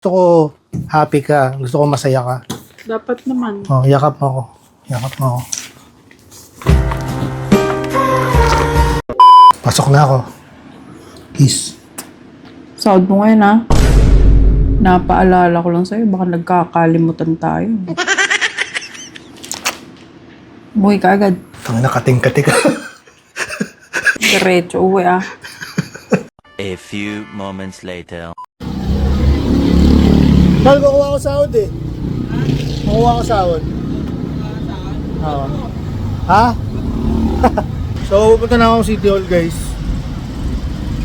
Gusto ko happy ka. Gusto ko masaya ka. Dapat naman. Oh, yakap mo ako. Yakap mo ako. Pasok na ako. Kiss. Sahod mo ngayon ha. Napaalala ko lang sa'yo, baka nagkakalimutan tayo. Umuwi ka agad. Tangina, kating-kati ka. Diretso uwi ah. A few moments later. Mahal, kukuha ko sahod eh. Kukuha ko sahod. Oo. Ha? So, pupunta na ako City Hall, guys.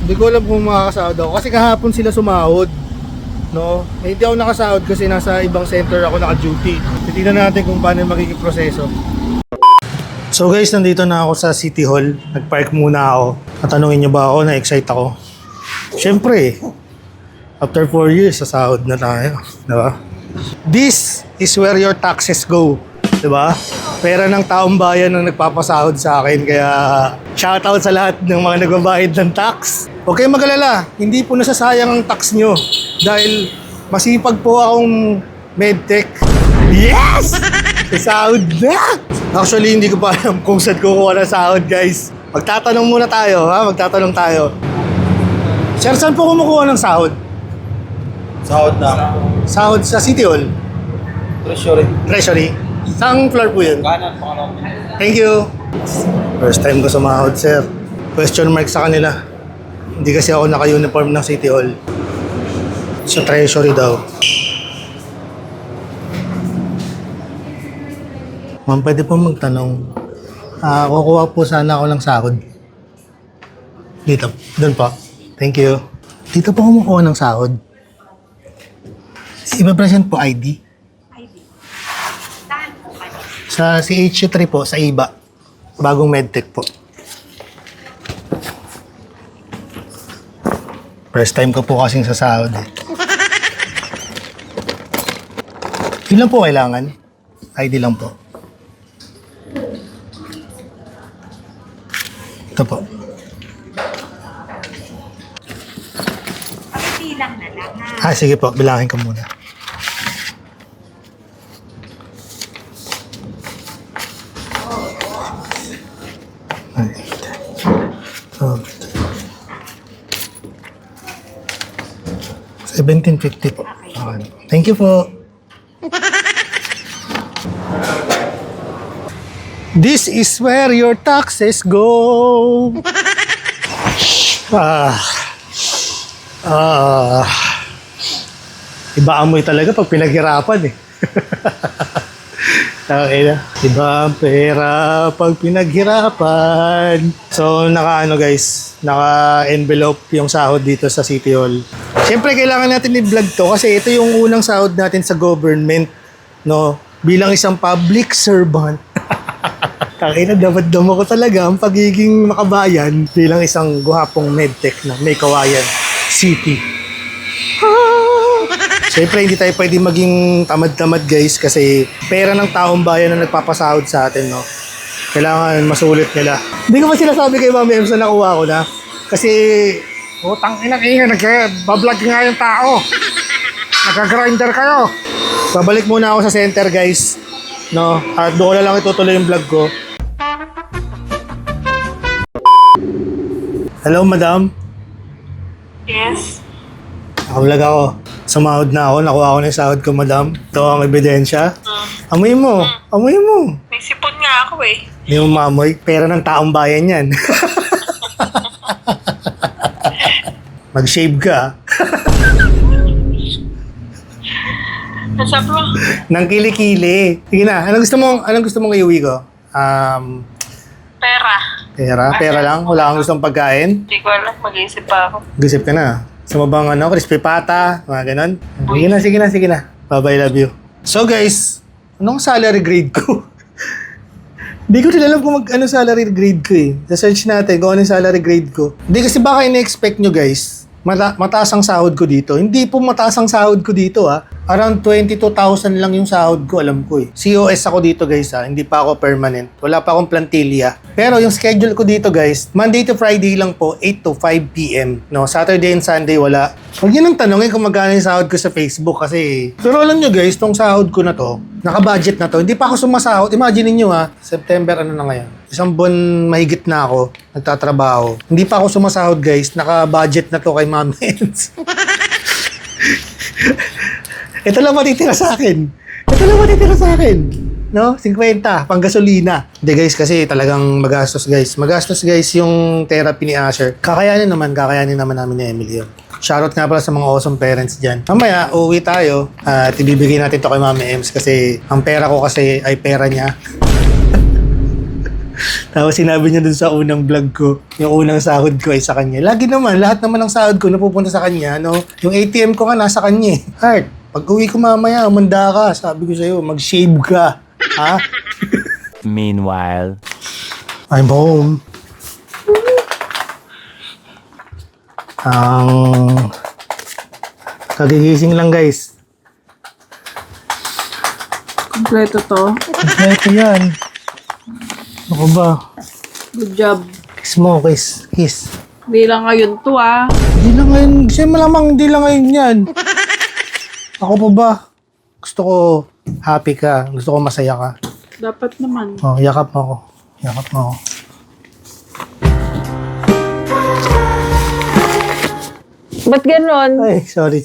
Hindi ko alam kung makakasahod ako. Kasi kahapon sila sumahod. No? Eh, hindi ako nakasahod kasi nasa ibang center ako naka-duty. Titignan natin kung paano magiging proseso. So guys, nandito na ako sa City Hall. Nag-park muna ako. Tatanungin niyo ba ako? Na-excite ako. Siyempre, after 4 years, sasahod na tayo. Diba? This is where your taxes go. Diba? Pera ng taong bayan ang nagpapasahod sa akin. Kaya shoutout sa lahat ng mga nagbabayad ng tax. Huwag kayong mag-alala. Hindi po nasasayang ang tax nyo. Dahil masipag po akong medtech. Yes! Sahod na! Actually, hindi ko pa alam kung saan kukuha ng sahod, guys. Magtatanong muna tayo, ha? Magtatanong tayo. Sir, saan po kumukuha ng sahod? Sahod na. Sahod sa City Hall? Treasury. Treasury? Saan floor po yun? Kanan, pangalawa. Thank you. First time ko sumahod, sir. Question mark sa kanila. Hindi kasi ako naka-uniform ng City Hall. Sa Treasury daw. Ma'am, pwede po magtanong. Kukuha po sana ako ng sahod. Dito. Doon po. Thank you. Dito po kumukuha ng sahod. Iba-present po ID. Sa CH3 po, sa IBA. Bagong medtech po. First time ko po kasing sasahod eh. Yun lang po kailangan. ID lang po. Ito po. Bilang na lang ha. Sige po. Bilangin ko muna. Oh. 1750 po. Okay. Thank you po. This is where your taxes go. Iba amoy talaga pag pinaghirapan eh. Okay na. Iba ang pera pag pinaghirapan. So, naka-envelope yung sahod dito sa City Hall. Siyempre, kailangan natin i-vlog to kasi ito yung unang sahod natin sa government, no? Bilang isang public servant. Takina, dapat damo ko talaga ang pagiging makabayan bilang isang guhapong medtech na may kawayan city. Siyempre, hindi tayo pwede maging tamad-tamad guys kasi pera ng taong bayan na nagpapasahod sa atin, no? Kailangan masulit nila. Hindi ko ba sinasabi kay Ma'am Ems na nakuha ko na? Kasi, utang ina kayo, nag-vlog nga yung tao. Nag-grinder kayo. Babalik muna ako sa center guys. No? At doon ko na lang itutuloy yung vlog ko. Hello, madam. Yes. Nakablog ako. Sumahod na ako. Nakuha ko na yung sahod ko, madam. Ito ang ebidensya. Amoy mo. Amoy mo. May sipon nga ako eh. Hindi mo maamoy. Pera ng taong bayan yan. Mag-shave ka. Nasa bro? Nang kili-kili. Sige na. Anong gusto mong iuwi ko? Pera. Pera lang? Wala kang gustong pagkain? Hindi ko alam. Mag-iisip pa ako. Gisip ka na. Sa mabang crispy pata, mga ganon. Sige na. Bye-bye, love you. So guys, anong salary grade ko? Hindi ko rin alam kung ano salary grade ko eh. Sa-search natin kung ano yung salary grade ko. Hindi kasi baka in-expect nyo guys, mataas ang sahod ko dito. Hindi po mataas ang sahod ko dito Around 22,000 lang yung sahod ko, alam ko eh. COS ako dito guys ha, hindi pa ako permanent. Wala pa akong plantilla. Pero yung schedule ko dito guys, Monday to Friday lang po, 8 to 5 p.m. No, Saturday and Sunday wala. Huwag yun ang tanongin kung magkano yung sahod ko sa Facebook kasi... Pero alam nyo guys, tong sahod ko na to, naka-budget na to, hindi pa ako sumasahod. Imagine niyo ha, September ano na ngayon. Isang buwan mahigit na ako, nagtatrabaho. Hindi pa ako sumasahod guys, naka-budget na to kay Ma'am Hens. Ito lang matitira sa akin. Ito lang matitira sa akin. No? 50, pang gasolina. Hindi guys, kasi talagang magastos guys. Magastos guys yung therapy ni Asher. Kakayanin naman namin ni Emily yun. Shoutout nga pala sa mga awesome parents dyan. Mamaya, uuwi tayo at ibibigay natin to kay Mami Ems kasi ang pera ko kasi ay pera niya. Tapos sinabi niya dun sa unang vlog ko, yung unang sahod ko ay sa kanya. Lagi naman, lahat naman ng sahod ko napupunta sa kanya. No? Yung ATM ko nga nasa kanya. Heart, pag uwi ko mamaya, umanda ka. Sabi ko sa'yo, mag-shave ka. Ha? Meanwhile. I'm home. Kagigising lang guys. Kompleto to. Ito yan. Ako ba? Good job. Kiss mo, kiss. Kiss. Hindi lang ngayon to ah. Di lang ngayon. Siya malamang di lang ngayon yan. Ako pa ba? Gusto ko happy ka. Gusto ko masaya ka. Dapat naman. Oh, yakap mo ako. Yakap mo ako. Ba't ganon? Ay, sorry.